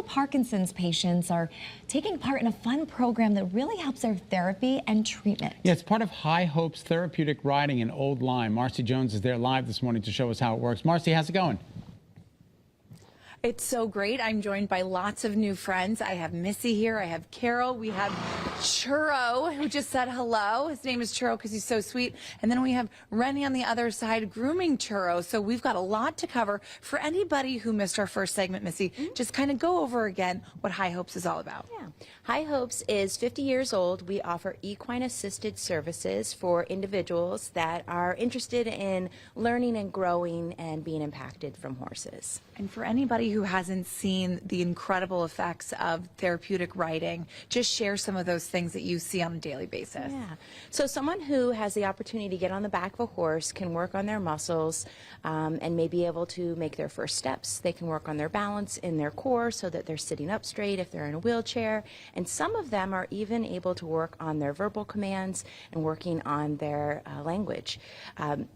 Parkinson's patients are taking part in a fun program that really helps their therapy and treatment. Yeah, it's part of Hopes Therapeutic Riding in Old Lyme. Marcy Jones is there live this morning to show us how it works. Marcy, how's it going? It's so great. I'm joined by lots of new friends. I have Missy here. I have Carol. We have Churro, who just said hello. His name is Churro because he's so sweet. And then we have Rennie on the other side grooming Churro. So we've got a lot to cover. For anybody who missed our first segment, Missy, just kind of go over again what High Hopes is all about. Yeah. High Hopes is 50 years old. We offer equine assisted services for individuals that are interested in learning and growing and being impacted from horses. And for anybody who hasn't seen the incredible effects of therapeutic riding, just share some of those things that you see on a daily basis. Yeah. So someone who has the opportunity to get on the back of a horse can work on their muscles and may be able to make their first steps. They can work on their balance in their core so that they're sitting up straight if they're in a wheelchair. And some of them are even able to work on their verbal commands and working on their language.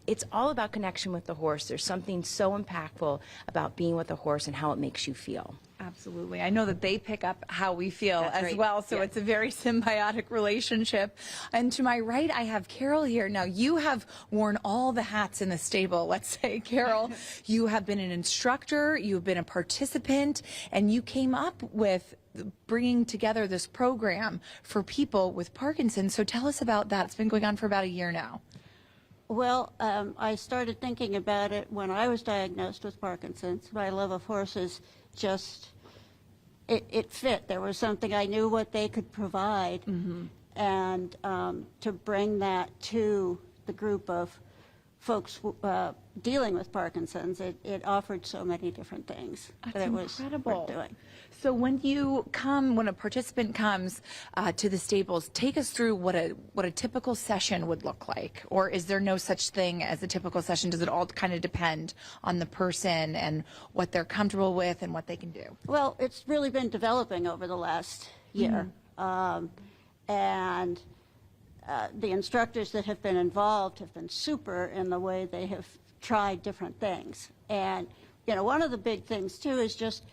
It's all about connection with the horse. There's something so impactful about being with a horse and how it makes you feel. Absolutely. I know that they pick up how we feel as well, so it's a very symbiotic relationship. And to my right, I have Carol here. Now, you have worn all the hats in the stable, let's say, Carol. You have been an instructor, you've been a participant, and you came up with bringing together this program for people with Parkinson's. So tell us about that. It's been going on for about a year now. Well, I started thinking about it when I was diagnosed with Parkinson's. My love of horses just, it fit. There was something I knew what they could provide, and to bring that to the group of folks dealing with Parkinson's, it offered so many different things. That's that it was incredible. worth doing. So when a participant comes to the stables, take us through what a typical session would look like. Or is there no such thing as a typical session? Does it all kind of depend on the person and what they're comfortable with and what they can do? Well, it's really been developing over the last year. And the instructors that have been involved have been super in the way they have tried different things. And, you know, one of the big things, too, is just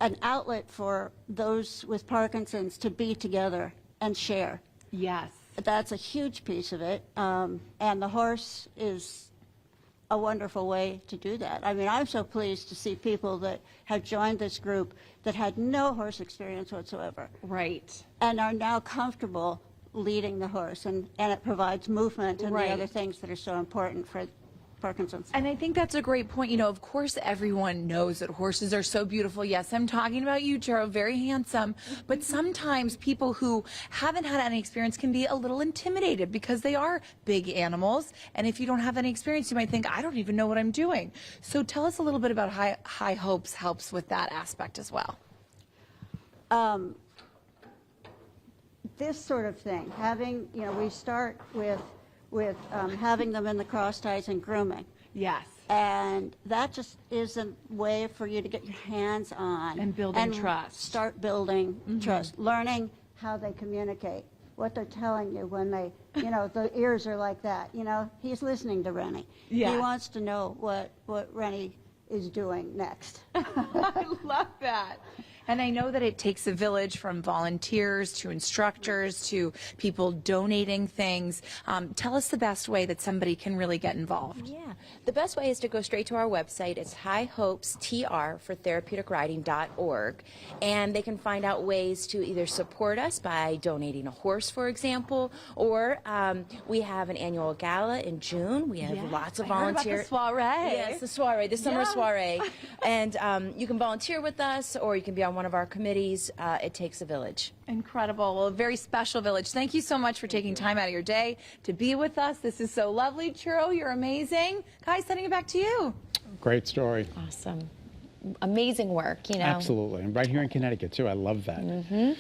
an outlet for those with Parkinson's to be together and share. Yes. That's a huge piece of it. And the horse is a wonderful way to do that. I mean, I'm so pleased to see people that have joined this group that had no horse experience whatsoever. Right. And are now comfortable leading the horse, and it provides movement and the other things that are so important for Parkinson's. And I think that's a great point. You know, of course, everyone knows that horses are so beautiful. Yes, I'm talking about you, Churro, very handsome. But sometimes people who haven't had any experience can be a little intimidated because they are big animals. And if you don't have any experience, you might think, I don't even know what I'm doing. So tell us a little bit about how High Hopes helps with that aspect as well. This sort of thing, having, you know, we start with having them in the cross ties and grooming. Yes. And that just is a way for you to get your hands on. And building trust. Start building trust. Learning how they communicate, what they're telling you when they, you know, the ears are like that. You know, he's listening to Rennie. Yeah. He wants to know what Rennie is doing next. I love that. And I know that it takes a village, from volunteers to instructors to people donating things. Tell us the best way that somebody can really get involved. Yeah, the best way is to go straight to our website. It's highhopestr for therapeuticriding.org, and they can find out ways to either support us by donating a horse, for example, or we have an annual gala in June. We have lots of volunteers. The soiree. Yes, the soiree, the summer soiree, and you can volunteer with us, or you can be on one of our committees. It takes a village. Incredible. Well, a very special village. Thank you so much for taking time out of your day to be with us. This is so lovely. Churro, you're amazing. Guys, sending it back to you. Great story. Awesome. Amazing work, you know. Absolutely. And right here in Connecticut, too. I love that.